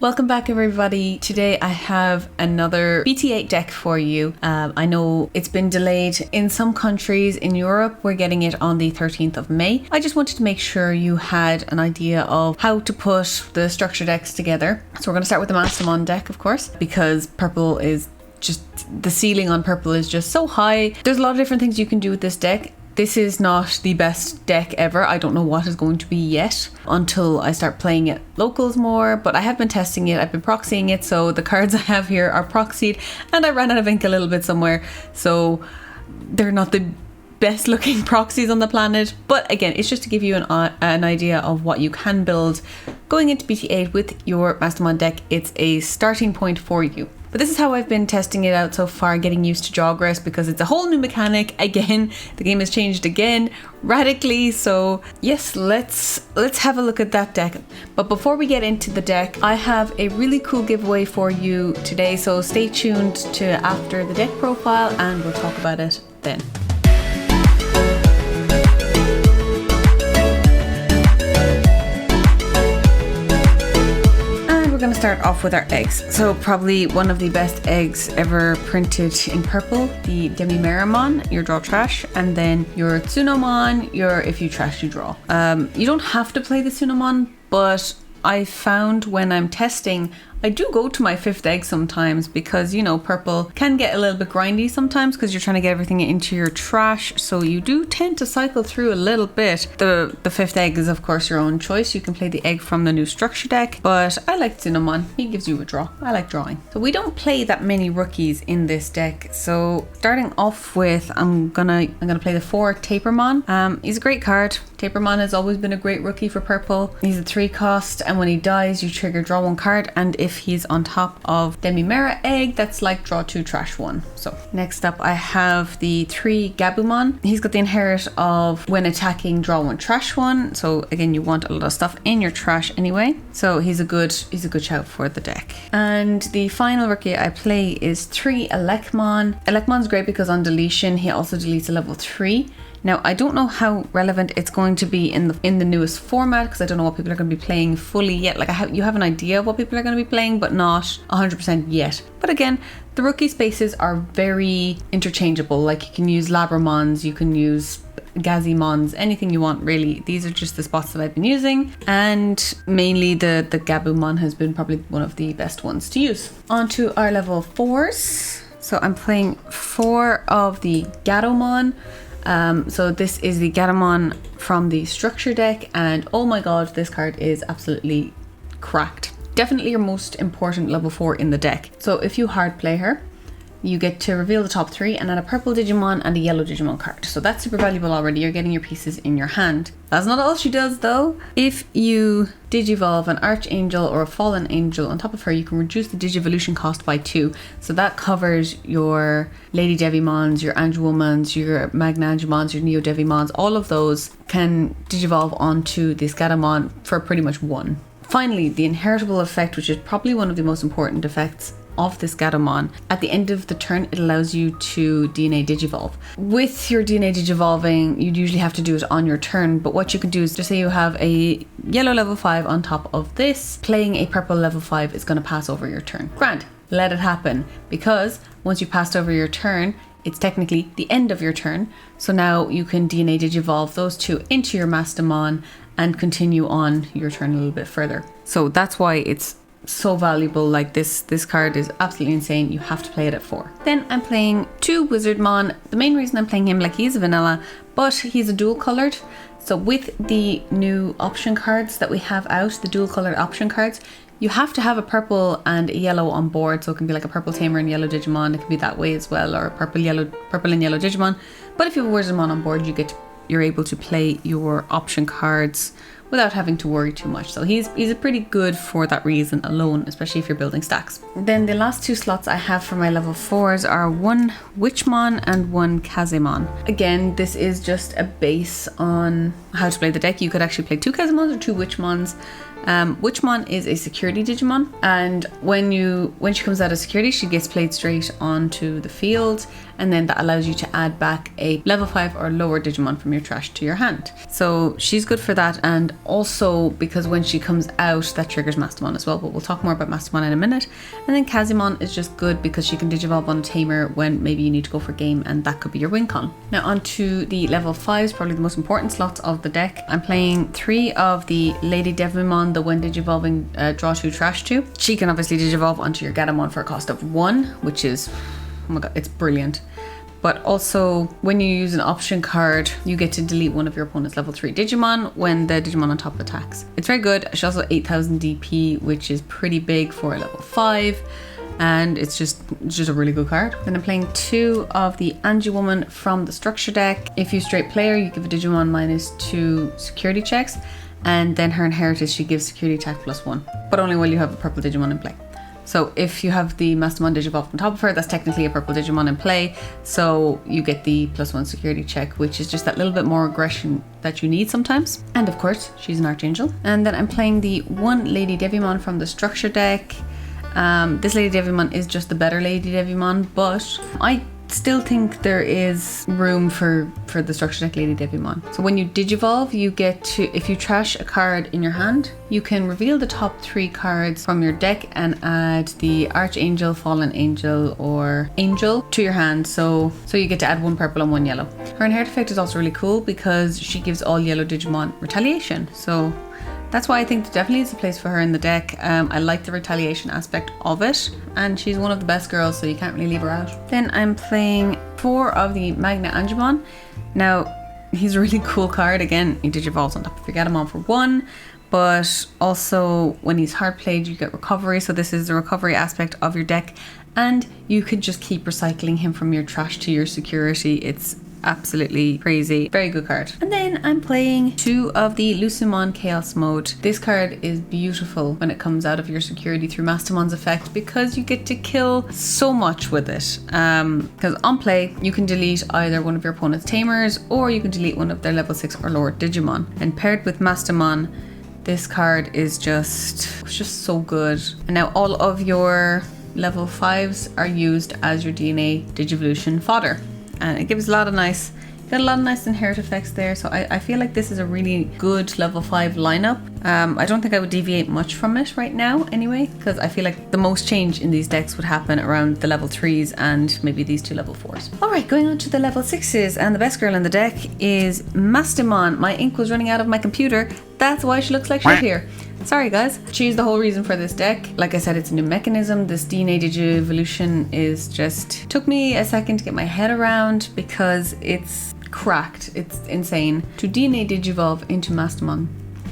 Welcome back everybody. Today I have another BT8 deck for you. I know it's been delayed in some countries. In Europe we're getting it on the 13th of May. I just wanted to make sure you had an idea of how to put the structure decks together. So we're going to start with the Mastemon deck, of course, because purple is just, the ceiling on purple is just so high. There's a lot of different things you can do with this deck. This is not the best deck ever. I don't know what is going to be yet until I start playing it locals more, but I have been testing it. I've been proxying it, so the cards I have here are proxied, and I ran out of ink a little bit somewhere, so they're not the best looking proxies on the planet. But again, it's just to give you an idea of what you can build going into BT8 with your Mastemon deck. It's a starting point for you. But this is how I've been testing it out so far, getting used to Jawgrass, because it's a whole new mechanic. Again, the game has changed again radically. So yes, let's have a look at that deck. But before we get into the deck, I have a really cool giveaway for you today. So stay tuned to after the deck profile and we'll talk about it then. We're going to start off with our eggs. So probably one of the best eggs ever printed in purple, the Demimeramon, your draw trash, and then your Tsunomon, your if you trash you draw. You don't have to play the Tsunomon, but I found when I'm testing, I do go to my fifth egg sometimes because, you know, purple can get a little bit grindy sometimes because you're trying to get everything into your trash. So you do tend to cycle through a little bit. The fifth egg is, of course, your own choice. You can play the egg from the new structure deck, but I like Tsunomon. He gives you a draw. I like drawing. So we don't play that many rookies in this deck. So starting off with, I'm gonna play the 4 Tapermon. He's a great card. Tapermon has always been a great rookie for purple. He's a 3 cost, and when he dies, you trigger draw 1 card, and if he's on top of Demimera egg, that's like draw 2, trash 1. So next up I have the 3 Gabumon. He's got the inherit of when attacking, draw 1, trash 1. So again, you want a lot of stuff in your trash anyway. So he's a good shout for the deck. And the final rookie I play is 3 Alcrabone. Alcrabone's great because on deletion he also deletes a level 3. Now, I don't know how relevant it's going to be in the newest format because I don't know what people are going to be playing fully yet. Like you have an idea of what people are going to be playing, but not 100% yet. But again, the rookie spaces are very interchangeable. Like you can use Labramons, you can use Gazimons, anything you want really. These are just the spots that I've been using, and mainly the Gabumon has been probably one of the best ones to use. On to our level 4s. So I'm playing 4 of the Gatomon. So this is the Gatomon from the structure deck, and oh my god, this card is absolutely cracked. Definitely your most important level 4 in the deck. So if you hard play her, you get to reveal the top 3 and add a purple Digimon and a yellow Digimon card. So that's super valuable already. You're getting your pieces in your hand. That's not all she does though. If you Digivolve an Archangel or a Fallen Angel on top of her, you can reduce the Digivolution cost by 2. So that covers your Lady Devimons, your Angelwomans, your Magnangemons, your Neo Devimons. All of those can Digivolve onto this Gatomon for pretty much 1. Finally, the inheritable effect, which is probably one of the most important effects of this Gatomon. At the end of the turn, it allows you to DNA Digivolve. With your DNA Digivolving, you'd usually have to do it on your turn, but what you can do is just say you have a yellow level 5 on top of this, playing a purple level 5 is going to pass over your turn. Grand, let it happen, because once you passed over your turn, it's technically the end of your turn. So now you can DNA Digivolve those 2 into your Mastemon and continue on your turn a little bit further. So that's why it's so valuable. Like this card is absolutely insane. You have to play it at 4. Then I'm playing 2 Wizardmon. The main reason I'm playing him, like he's a vanilla, but he's a dual colored. So with the new option cards that we have out, the dual colored option cards, you have to have a purple and a yellow on board. So it can be like a purple Tamer and yellow Digimon. It can be that way as well, or purple and yellow Digimon. But if you have a Wizardmon on board, you're able to play your option cards without having to worry too much. So he's a pretty good for that reason alone, especially if you're building stacks. Then the last 2 slots I have for my level 4s are 1 Witchmon and 1 Kazemon. Again, this is just a base on how to play the deck. You could actually play 2 Kazemons or 2 Witchmons. Witchmon is a security Digimon, and when she comes out of security, she gets played straight onto the field, and then that allows you to add back a level 5 or lower Digimon from your trash to your hand. So she's good for that, and also because when she comes out, that triggers Mastemon as well, but we'll talk more about Mastemon in a minute. And then Kazimon is just good because she can digivolve on a tamer when maybe you need to go for game, and that could be your win con. Now on to the level 5s, probably the most important slots of the deck. I'm playing 3 of the Lady Devimon, the when digivolving draw 2, trash 2. She can obviously digivolve onto your Gatomon for a cost of 1, which is, oh my god, it's brilliant. But also, when you use an option card, you get to delete one of your opponent's level 3 Digimon when the Digimon on top attacks. It's very good. She's also 8000 DP, which is pretty big for a level 5. And it's just a really good card. Then I'm playing 2 of the Angie Woman from the structure deck. If you straight player, you give a Digimon -2 security checks. And then her inheritance, she gives security attack +1. But only while you have a purple Digimon in play. So if you have the Mastemon Digivolve on top of her, that's technically a purple Digimon in play. So you get the +1 security check, which is just that little bit more aggression that you need sometimes. And of course, she's an Archangel. And then I'm playing the 1 Lady Devimon from the structure deck. This Lady Devimon is just the better Lady Devimon, but I still think there is room for the structure deck Lady Devimon. So when you digivolve, you get to, if you trash a card in your hand, you can reveal the top 3 cards from your deck and add the Archangel, Fallen Angel, or Angel to your hand. So you get to add 1 purple and 1 yellow. Her inherit effect is also really cool because she gives all yellow Digimon retaliation. So that's why I think there definitely is a place for her in the deck. I like the retaliation aspect of it, and she's one of the best girls, so you can't really leave her out. Then I'm playing 4 of the Magna Angemon. Now, he's a really cool card. Again, he digivolves on top of your Gatomon for 1, but also when he's hard played, you get recovery. So this is the recovery aspect of your deck, and you could just keep recycling him from your trash to your security. It's absolutely crazy. Very good card. And then I'm playing 2 of the Lucimon Chaos Mode. This card is beautiful when it comes out of your security through Mastemon's effect because you get to kill so much with it. Because on play, you can delete either one of your opponent's tamers or you can delete one of their level 6 or lower Digimon. And paired with Mastemon, this card is just so good. And now all of your level 5s are used as your DNA Digivolution fodder. And it gives a lot of nice inherit effects there. So I feel like this is a really good level 5 lineup. I don't think I would deviate much from it right now anyway, because I feel like the most change in these decks would happen around the level 3s and maybe these 2 level 4s. Alright, going on to the level 6s, and the best girl in the deck is Mastemon. My ink was running out of my computer. That's why she looks like shit here. Sorry guys. She's the whole reason for this deck. Like I said, it's a new mechanism. This DNA Digivolution is just, took me a second to get my head around because it's cracked. It's insane. To DNA Digivolve into Mastemon,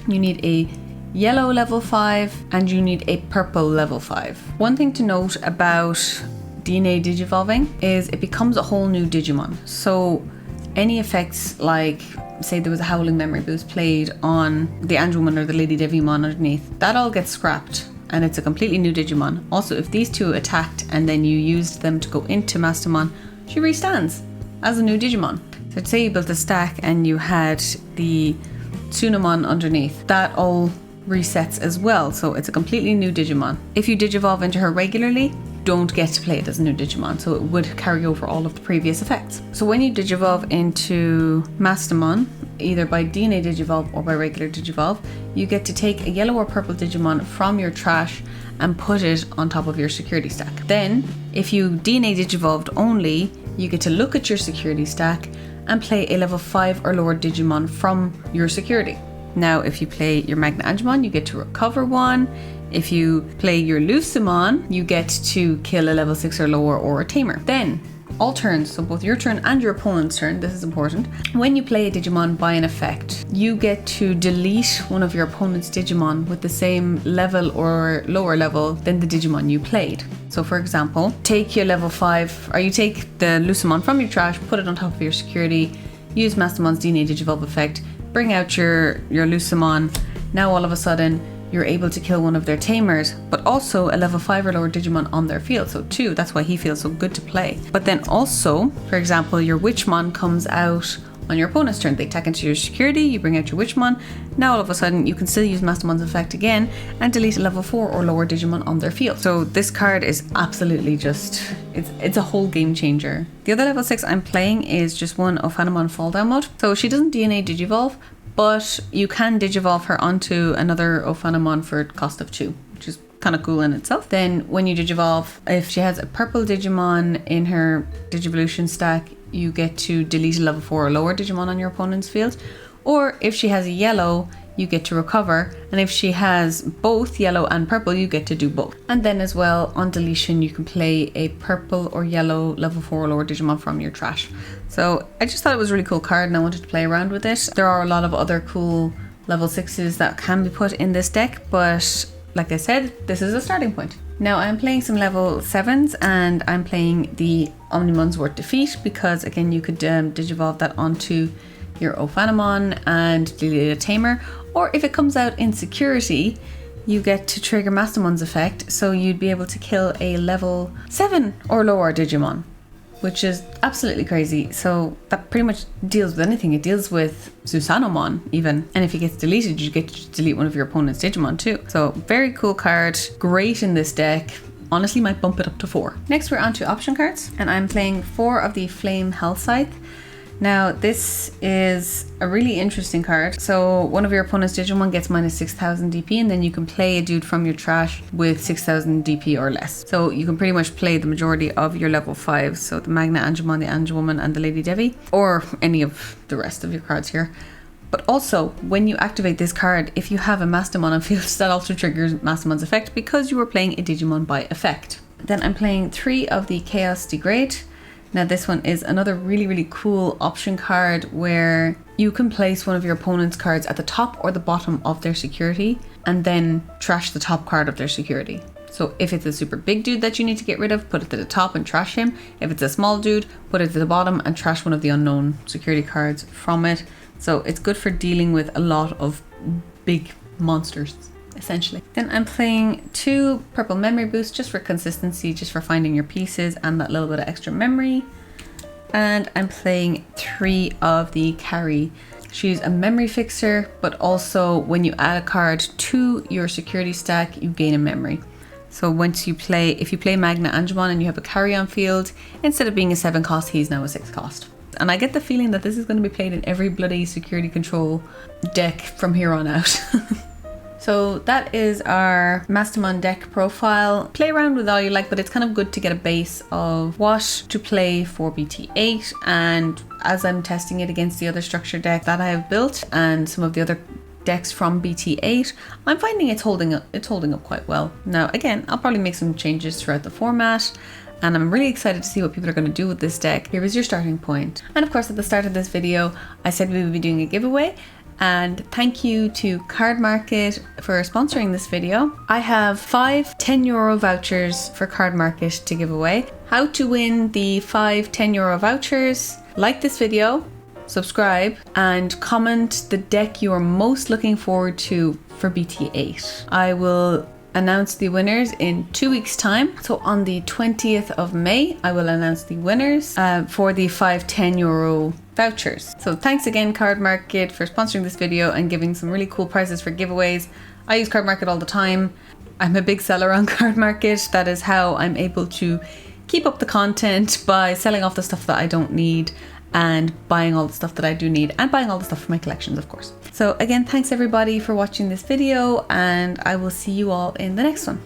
you need a yellow level 5 and you need a purple level 5. One thing to note about DNA Digivolving is it becomes a whole new Digimon. So any effects like, say there was a Howling Memory Boost played on the Angelwoman or the Lady Devimon underneath, that all gets scrapped and it's a completely new Digimon. Also, if these 2 attacked and then you used them to go into Mastemon, she restands as a new Digimon. So say you built a stack and you had the Tsunomon underneath, that all resets as well. So it's a completely new Digimon. If you digivolve into her regularly, don't get to play it as a new Digimon, so it would carry over all of the previous effects. So when you digivolve into Mastemon, either by DNA Digivolve or by regular Digivolve, you get to take a yellow or purple Digimon from your trash and put it on top of your security stack. Then, if you DNA Digivolved only, you get to look at your security stack and play a level 5 or lower Digimon from your security. Now, if you play your Magna Angemon, you get to recover 1. If you play your Lucimon, you get to kill a level 6 or lower or a tamer. Then, all turns, so both your turn and your opponent's turn, this is important. When you play a Digimon by an effect, you get to delete one of your opponent's Digimon with the same level or lower level than the Digimon you played. So for example, take your level 5, or you take the Lucimon from your trash, put it on top of your security, use Mastemon's DNA Digivolve effect, bring out your Lucimon. Now all of a sudden, you're able to kill one of their tamers, but also a level 5 or lower Digimon on their field. So 2, that's why he feels so good to play. But then also, for example, your Witchmon comes out on your opponent's turn. They attack into your security, you bring out your Witchmon. Now all of a sudden, you can still use Mastemon's effect again and delete a level 4 or lower Digimon on their field. So this card is absolutely just, it's a whole game changer. The other level 6 I'm playing is just one of Hanamon Fall Down mode. So she doesn't DNA Digivolve, but you can digivolve her onto another Ophanamon for a cost of 2, which is kind of cool in itself. Then when you digivolve, if she has a purple Digimon in her Digivolution stack, you get to delete a level 4 or lower Digimon on your opponent's field. Or if she has a yellow, you get to recover, and if she has both yellow and purple, you get to do both. And then as well, on deletion, you can play a purple or yellow level 4 or lower Digimon from your trash. So I just thought it was a really cool card and I wanted to play around with it. There are a lot of other cool level 6s that can be put in this deck, but like I said, this is a starting point. Now I'm playing some level 7s and I'm playing the Omnimon's Worth Defeat because again, you could digivolve that onto your Ophanamon and delete a tamer, or if it comes out in security, you get to trigger Mastemon's effect, so you'd be able to kill a level 7 or lower Digimon, which is absolutely crazy. So that pretty much deals with anything. It deals with Susanomon even, and if it gets deleted, you get to delete one of your opponent's Digimon too. So very cool card, great in this deck. Honestly, might bump it up to 4. Next, we're on to option cards, and I'm playing 4 of the Flame Hell Scythe. Now this is a really interesting card. So one of your opponent's Digimon gets minus 6,000 DP, and then you can play a dude from your trash with 6,000 DP or less. So you can pretty much play the majority of your level 5s, so the Magna Angemon, the Angewoman and the Lady Devi, or any of the rest of your cards here. But also, when you activate this card, if you have a Mastemon on field, that also triggers Mastemon's effect because you were playing a Digimon by effect. Then I'm playing 3 of the Chaos Degrade. Now this one is another really cool option card where you can place one of your opponent's cards at the top or the bottom of their security and then trash the top card of their security. So if it's a super big dude that you need to get rid of, put it to the top and trash him. If it's a small dude, put it to the bottom and trash one of the unknown security cards from it. So it's good for dealing with a lot of big monsters, essentially. Then I'm playing 2 purple memory boosts just for consistency, just for finding your pieces and that little bit of extra memory. And I'm playing 3 of the Carry. She's a memory fixer, but also when you add a card to your security stack, you gain a memory. So once you play, if you play Magna Angemon and you have a Carry on field, instead of being a 7 cost, he's now a 6 cost. And I get the feeling that this is going to be played in every bloody security control deck from here on out. So that is our Mastemon deck profile. Play around with all you like, but it's kind of good to get a base of what to play for BT8. And as I'm testing it against the other structure deck that I have built and some of the other decks from BT8, I'm finding it's holding up quite well. Now again, I'll probably make some changes throughout the format, and I'm really excited to see what people are going to do with this deck. Here is your starting point. And of course, at the start of this video, I said we would be doing a giveaway. And thank you to Cardmarket for sponsoring this video. I have 5 €10 vouchers for Cardmarket to give away. How to win the 5 €10 vouchers? Like this video, subscribe, and comment the deck you are most looking forward to for BT8. I will announce the winners in 2 weeks time. So on the 20th of May, I will announce the winners for the 5 €10 vouchers. So thanks again Cardmarket for sponsoring this video and giving some really cool prizes for giveaways. I use Cardmarket all the time. I'm a big seller on Cardmarket. That is how I'm able to keep up the content, by selling off the stuff that I don't need and buying all the stuff that I do need, and buying all the stuff for my collections, of course. So again, thanks everybody for watching this video, and I will see you all in the next one.